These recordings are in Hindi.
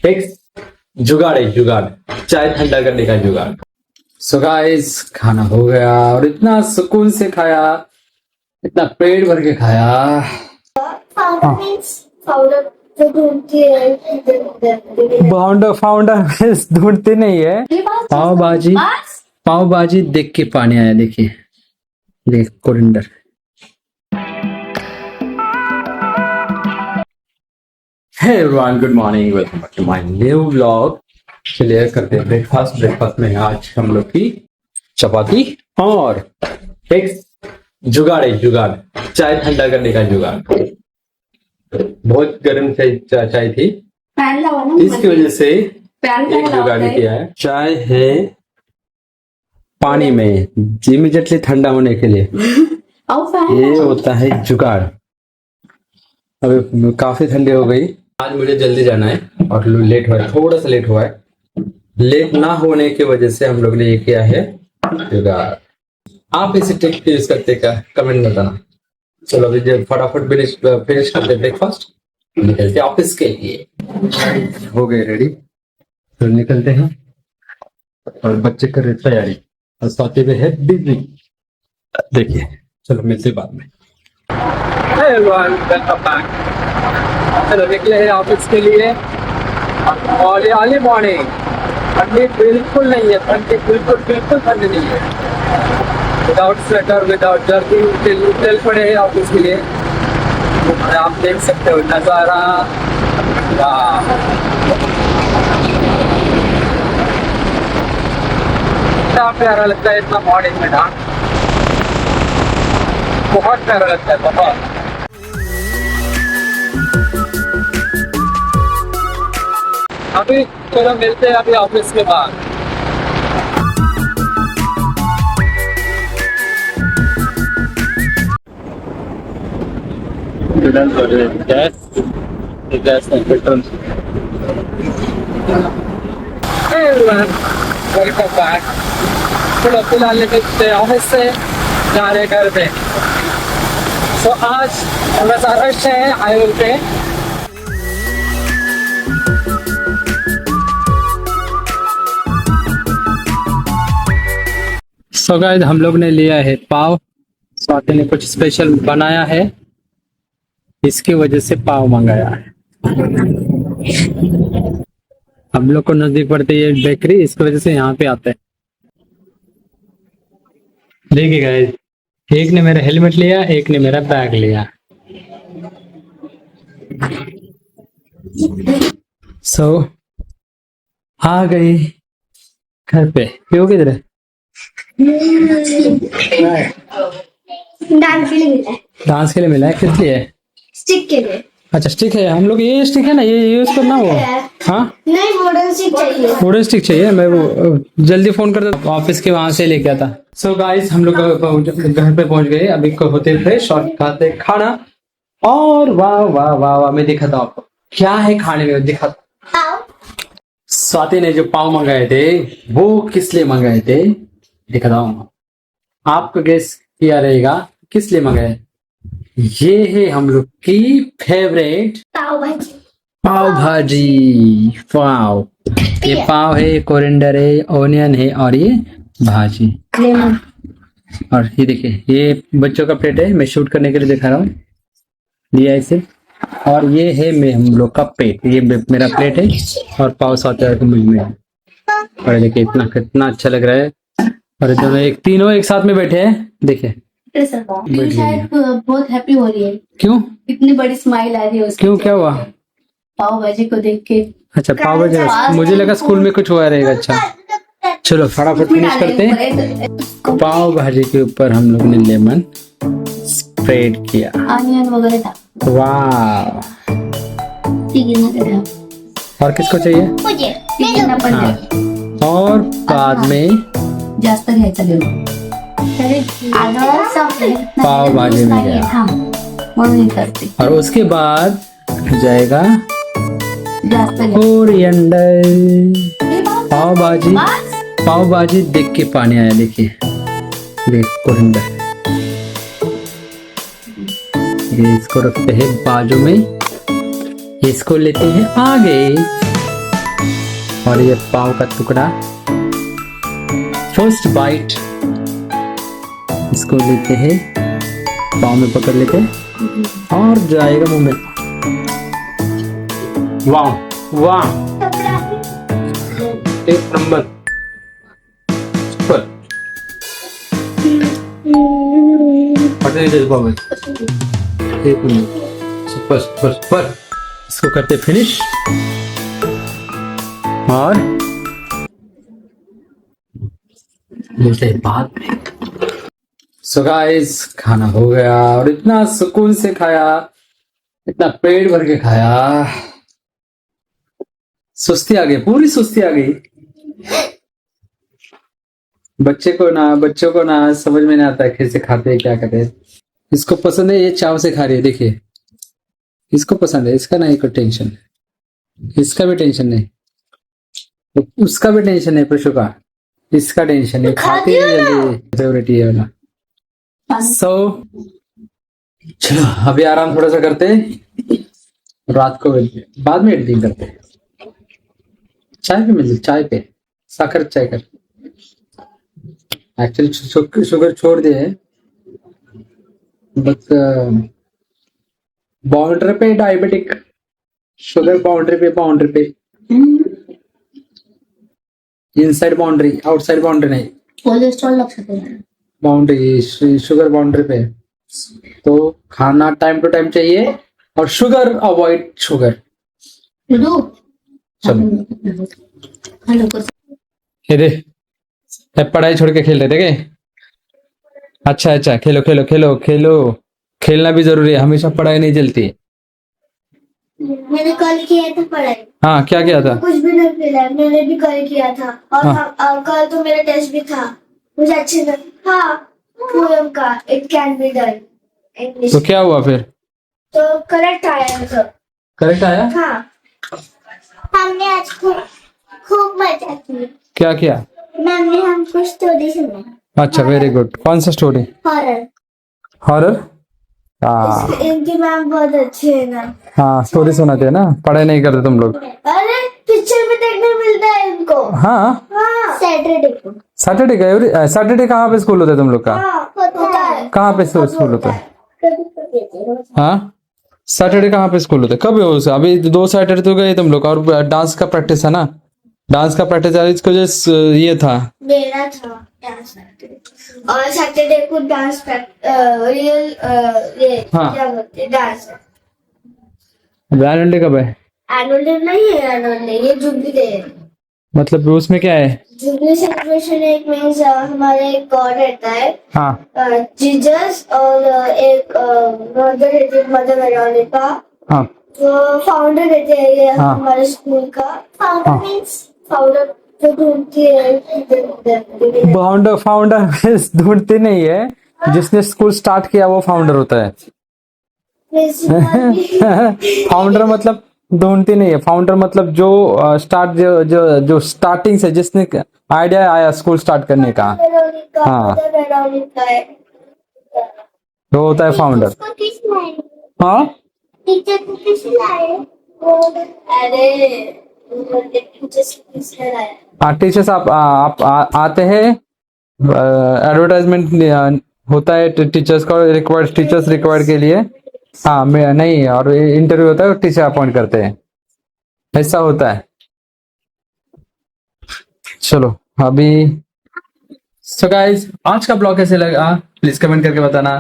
एक जुगाड़ है, जुगाड़ चाय ठंडा करने का जुगाड़। सो गाइस खाना हो गया और इतना सुकून से खाया, इतना पेट भर के खाया। फाउंडर ढूंढते नहीं है। पाव भाजी देख के पानी आया। देखिए देख coriander. Hey everyone, good morning, welcome back to my new vlog. चलिए करते हैं ब्रेकफास्ट। ब्रेकफास्ट में आज हम लोग की चपाती और एक जुगाड़ है, जुगाड़ चाय ठंडा करने का जुगाड़। बहुत गर्म चाय थी, इसकी वजह से एक जुगाड़ किया है। चाय है पानी में इमीडिएटली ठंडा होने के लिए, ये होता है जुगाड़। अभी काफी ठंडी हो गई। आज मुझे जल्दी जाना है और लेट हुआ है, थोड़ा सा लेट हुआ है। लेट ना होने की वजह से हम लोग ने ये किया है जुगाड़। आप इसे टिप यूज करते क्या, कमेंट में बताना। चलो अभी फटाफट फिनिश करते ब्रेकफास्ट, निकलते ऑफिस के लिए। हो गए रेडी, तो निकलते हैं। और बच्चे कर रहे तैयारी और साथी में है बिजी। देखिए चलो मिलते बाद में। चलो निकले हैं ऑफिस के लिए और ये अर्ली मॉर्निंग। ठंडी बिल्कुल नहीं है, ठंडी बिल्कुल ठंडी नहीं है। विदाउट स्वेटर विदाउट जर्किन चल पड़े हैं ऑफिस के लिए। और आप देख सकते हो नजारा, इतना प्यारा लगता है इतना मॉर्निंग में ना, बहुत प्यारा लगता है बहुत। अभी चलो मिलते हैं अभी ऑफिस के बाद। Gas petrol. Welcome back. चलो फिलहाल निकलते ऑफिस से जा रहे घर पे। तो आज थोड़ा सा रश है हाईवे पे। सो गाइस हम लोग ने लिया है पाव। स्वाति ने कुछ स्पेशल बनाया है, इसकी वजह से पाव मंगाया है। हम लोग को नजदीक पड़ती है बेकरी, इसकी वजह से यहाँ पे आते हैं। देखिए गाइस, एक ने मेरा हेलमेट लिया, एक ने मेरा बैग लिया। सो आ गई घर पे। क्यों किधर है? डांस के लिए मिला है। किस लिए? स्टिक के लिए। अच्छा स्टिक है, हम लोग ये स्टिक है ना, ये यूज करना वो। हाँ नहीं, वुडन स्टिक चाहिए। वुडन स्टिक चाहिए। मैं वो जल्दी फोन कर देता, ऑफिस के वहां से लेके आता। सो गाइस हम लोग घर पे पहुंच गए। अभी को होते फ्रेश और खाते खाना। और वाह वाह वाह वाह, मैं दिखाता हूँ आपको क्या है खाने में, दिखाता। स्वाति ने जो पाव मंगाए थे वो किस लिए मंगाए थे दिखाता हूँ आपको। गेस किया रहेगा किस लिए मंगाए। ये है हम लोग की फेवरेट पाव भाजी। पाव, ये पाव है, कोरिंडर है, ओनियन है और ये भाजी। और ये देखिए, ये बच्चों का प्लेट है, मैं शूट करने के लिए दिखा रहा हूँ, लिया इसे। और ये है हम लोग का प्लेट, ये मेरा प्लेट है और पाव साथ मुझ में। और देखिए इतना कितना अच्छा लग रहा है। और दोनों तीनों एक साथ में बैठे हैं। देखिए शायद बहुत हैप्पी हो रही है। क्यों? इतनी बड़ी स्माइल आ रही है उसकी। क्यों, क्या हुआ? पाव भाजी को देख के। अच्छा पाव भाजी, मुझे लगा स्कूल में कुछ हुआ रहेगा। अच्छा चलो फटाफट फिनिश करते हैं। पाव भाजी के ऊपर हम लोग ने लेमन स्प्रेड किया, ऑनियन वगैरह था। वाह। और किसको चाहिए? मुझे। और बाद में जास्त घ्यायचा घेऊन पाव भाजी में गया। म्हणून करते। और उसके बाद जाएगा कोरिएंडर। पाव भाजी, पाव भाजी देख के पानी आया। देखिए देख कोरिएंडर। ये इसको रखते हैं बाजू में, इसको लेते हैं आगे। और ये पाव का टुकड़ा, फर्स्ट बाइट इसको लेते हैं, पाव में पकड़ लेते हैं और जाएगा मुंह में। वाह वाह, एक नंबर, सुपर। पकड़ लीजिए पाव में, एक नंबर, सुपर सुपर सुपर। इसको करते फिनिश और मिलते हैं बाद में। सो गाइस, खाना हो गया और इतना सुकून से खाया, इतना पेट भर के खाया, सुस्ती आ गई, पूरी सुस्ती आ गई। बच्चों को ना समझ में नहीं आता कैसे खाते हैं, क्या करते हैं। इसको पसंद है, ये चाव से खा रही है, देखिए इसको पसंद है, इसका नहीं कोई टेंशन, इसका भी टेंशन नहीं, तो उसका भी टेंशन है, प्रशु का, इसका टेंशन है, खाते हैं जल्दी, फेवरेट ये वाला। सो चलो अभी आराम थोड़ा सा करते हैं, रात को बाद में एडिटिंग करते हैं। चाय पे मिल, चाय पे साकर चाय कर, एक्चुअली शुगर छोड़ दिए, बस बाउंड्री पे डायबिटिक, शुगर बाउंड्री पे इनसाइड बाउंड्री, आउटसाइड बाउंड्री नहीं, कोलेस्ट्रॉल लक्षात येईल. बाउंड्री, शुगर बाउंड्री पे। तो खाना टाइम टू टाइम चाहिए और शुगर अवॉइड शुगर। डू चलो हेलो कर ये दे, ये पढ़ाई छोड़ के खेल रहे थे क्या? अच्छा अच्छा, खेलो खेलो खेलो खेलो, खेलना भी जरूरी है, हमेशा पढ़ाई नहीं चलती। मैंने कल किया था पढ़ाई। हाँ, क्या किया था? कुछ भी नहीं मिला, मैंने भी कल किया था और हाँ। कल तो मेरा टेस्ट भी था, मुझे अच्छे से। हाँ, पोएम का it can be done English. तो क्या हुआ फिर? तो करेक्ट आया मतलब। करेक्ट आया? हाँ, हमने आज खूब मजा की। क्या किया? मैम ने हमको स्टोरी सुनाई। अच्छा, वेरी गुड। कौन सा स्टोरी? हॉरर। हॉरर? हाँ इनकी मैम बहुत अच्छी है ना। हाँ, स्टोरी सुनाते हैं ना, पढ़ाई नहीं करते तुम लोग। अरे पिक्चर में देखने मिलता है इनको। हाँ, हाँ, सैटरडे को। सैटरडे का? सैटरडे कहाँ पे स्कूल होता है तुम लोग का? हाँ, होता है। कहाँ पे स्कूल होता है? कभी हाँ, सैटरडे कहाँ पे स्कूल होता है? कब है उसे? अभी 2 सैटरडे तो गए तुम लोग, और डांस का प्रैक्टिस है ना, डांस का प्रैक्टिस है, इसको जो ये था, मेरा था डांस प्रैक्टिस, और सैटरडे को डांस रियल ये हाँ। क्या बोलते हैं डांस। एनुअल डे कब है? एनुअल डे नहीं है, एनुअल डे ये जुबली डे है। मतलब उसमें क्या है? जुबली सेलिब्रेशन एक मीन्स हमारे एक गॉड रहता है, हाँ जीसस, और एक मदर रहती है, मदर वेरोनिका, हाँ जो फाउंडर रहते हैं ये हाँ। हमारे स्कूल का। फाउंडर हाँ। मीन्स फाउंडर जो ढूंढती है। फाउंडर ढूंढती नहीं है, जिसने स्कूल स्टार्ट किया वो फाउंडर होता है। फाउंडर मतलब ढूंढती नहीं है, फाउंडर मतलब जो स्टार्ट जो स्टार्टिंग से जिसने आइडिया आया स्कूल स्टार्ट करने का, हाँ। वो होता है फाउंडर। हाँ, टीचर को किस लाए? अरे टीचर्स आप आते हैं, एडवर्टाइजमेंट होता है टीचर्स का, रिक्वायर्ड टीचर्स रिक्वायर्ड के लिए। हाँ, मैं नहीं, और इंटरव्यू होता है, टीचर अपॉइंट करते हैं, ऐसा होता है। चलो अभी, सो गाइस, आज का ब्लॉग कैसे लगा प्लीज कमेंट करके बताना।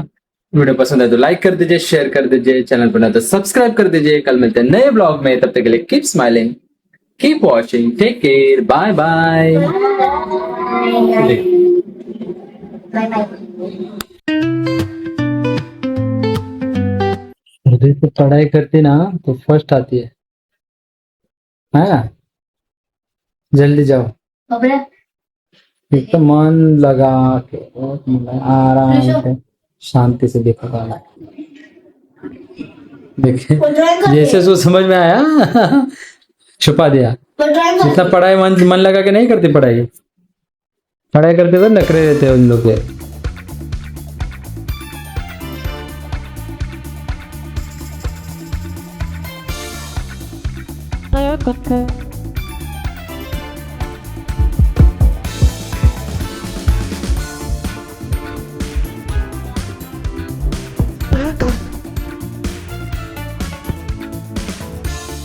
वीडियो पसंद है तो लाइक कर दीजिए, शेयर कर दीजिए, चैनल पर नया तो सब्सक्राइब कर दीजिए। कल मिलते हैं नए ब्लॉग में, तब तक के लिए keep smiling, keep watching, take care, bye bye. Bye bye. तो पढ़ाई करती ना तो फर्स्ट आती है, हाँ, जल्दी जाओ, बाबरा एक तो मन लगा के, बहुत मन लगा, आराम से शांति से देखो गाना, देखे जैसे सो समझ में आया। छुपा दिया। इतना पढ़ाई मन लगा के नहीं करती, पढ़ाई करते हुए नखरे रहते हैं उन लोग के।